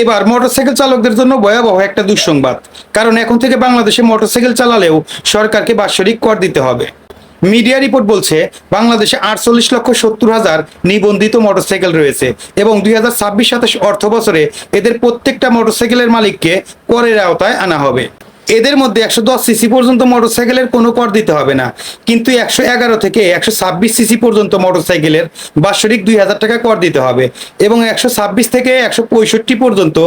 এবার মোটরসাইকেল চালকদের জন্য ভয়াবহ একটা দুঃসংবাদ। কারণ এখন থেকে বাংলাদেশে মোটরসাইকেল চালালেও সরকারকে বাৎসরিক কর দিতে হবে। মিডিয়া রিপোর্ট বলছে বাংলাদেশে 48,70,000 নিবন্ধিত মোটরসাইকেল রয়েছে এবং 2026-27 অর্থ বছরে এদের প্রত্যেকটা মোটরসাইকেলের মালিককে করের আওতায় আনা হবে। এদের মধ্যে 110 সিসি পর্যন্ত মোটরসাইকেলের কোনো কর দিতে হবে না, কিন্তু 111 থেকে 126 সিসি পর্যন্ত মোটরসাইকেলের বাৎসরিক 2,000 টাকা কর দিতে হবে এবং 126 থেকে 165 পর্যন্ত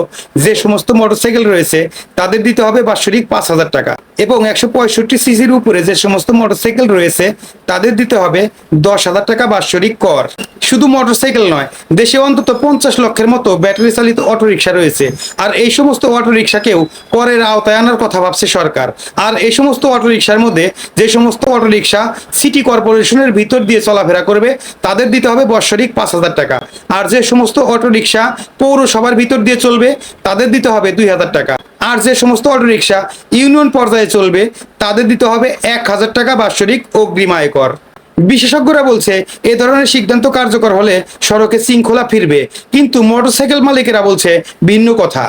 যে সমস্ত মোটরসাইকেল রয়েছে তাদের দিতে হবে বাৎসরিক 5,000 টাকা এবং 165 সিসির উপরে যে সমস্ত মোটরসাইকেল রয়েছে তাদের দিতে হবে 10,000 টাকা বাৎসরিক কর। শুধু মোটরসাইকেল নয়, দেশে অন্তত 50 লক্ষের মতো ব্যাটারি চালিত অটোরিকশা রয়েছে, আর এই সমস্ত অটোরিকশাকেও করের আওতায় আনার কথা ভাবছে সরকার। আর এই সমস্ত অটোরিকশার মধ্যে যে সমস্ত অটোরিকশা সিটি কর্পোরেশনের ভিতর দিয়ে চলাফেরা করবে তাদের দিতে হবে বাৎসরিক 5,000 টাকা, আর যে সমস্ত অটোরিকশা পৌরসভার ভিতর দিয়ে চলবে তাদের দিতে হবে 2,000 টাকা, আর যে সমস্ত অটোরিকশা ইউনিয়ন পর্যায়ে চলবে তাদের দিতে হবে 1,000 টাকা বাৎসরিক অগ্রিম আয়কর। বিশেষজ্ঞরা বলছে এ ধরনের সিদ্ধান্ত কার্যকর হলে সড়কে শৃঙ্খলা ফিরবে, কিন্তু মোটরসাইকেল মালিকেরা বলছে ভিন্ন কথা।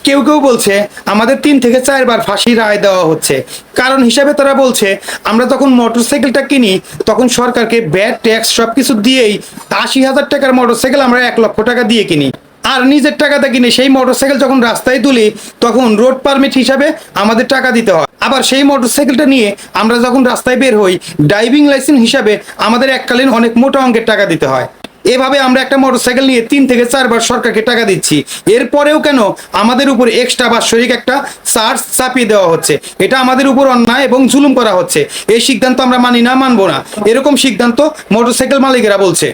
কেউ কেউ বলছে আমাদের 3 থেকে 4 বার ফাঁসির রায় দেওয়া হচ্ছে। কারণ হিসাবে তারা বলছে আমরা যখন মোটরসাইকেলটা কিনি তখন সরকারকে ভ্যাট ট্যাক্স সবকিছু দিয়েই 80,000 টাকার মোটরসাইকেল আমরা 1 লক্ষ টাকা দিয়ে কিনি, আর নিজের টাকাতে কিনে সেই মোটরসাইকেল যখন রাস্তায় তুলি তখন রোড পারমিট হিসাবে আমাদের টাকা দিতে হয়। আবার সেই মোটরসাইকেলটা নিয়ে আমরা যখন রাস্তায় বের হই ড্রাইভিং লাইসেন্স হিসাবে আমাদের এককালীন অনেক মোটা অঙ্কের টাকা দিতে হয়। এভাবে আমরা একটা মোটরসাইকেল নিয়ে 3 থেকে 4 বার সরকারকে টাকা দিচ্ছি, এরপরেও কেন আমাদের উপর এক্সট্রা বাৎসরিক একটা চার্জ চাপিয়ে দেওয়া হচ্ছে? এটা আমাদের উপর অন্যায় এবং জুলুম করা হচ্ছে। এই সিদ্ধান্ত আমরা মানি না, মানবো না, এরকম সিদ্ধান্ত মোটরসাইকেল মালিকেরা বলছে।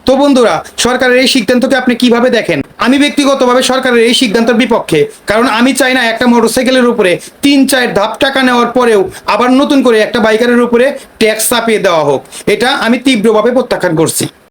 তো বন্ধুরা, সরকারের এই সিদ্ধান্তকে আপনি কিভাবে দেখেন? আমি ব্যক্তিগতভাবে সরকারের এই সিদ্ধান্তের বিপক্ষে, কারণ আমি চাই না একটা মোটরসাইকেলের উপরে 3-4 ধাপ টাকা নেওয়ার পরেও আবার নতুন করে একটা বাইকারের উপরে ট্যাক্স চাপিয়ে দেওয়া হোক। এটা আমি তীব্রভাবে প্রত্যাখ্যান করছি।